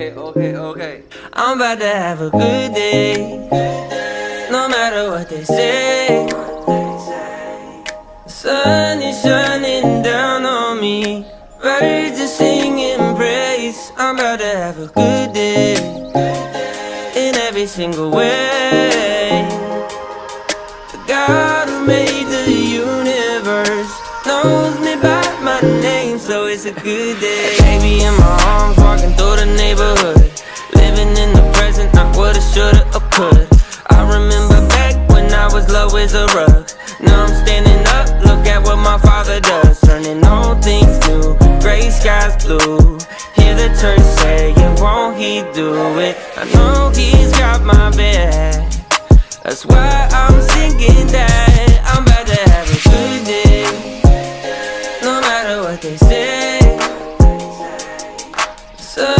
okay. I'm about to have a good day, no matter what they say. The sun is shining down on me, birds are singing praise. I'm about to have a good day, in every single way. The God who made the universe knows me by my name, so it's a good day. Baby in my arms, walking through the neighborhood, living in the present, not what I shoulda or could. I remember back when I was low as a rug. Now I'm standing up, look at what my father does, turning all things new, gray skies blue. Hear the church say, yeah, won't he do it? I know he's got my back, that's why I'm singing that.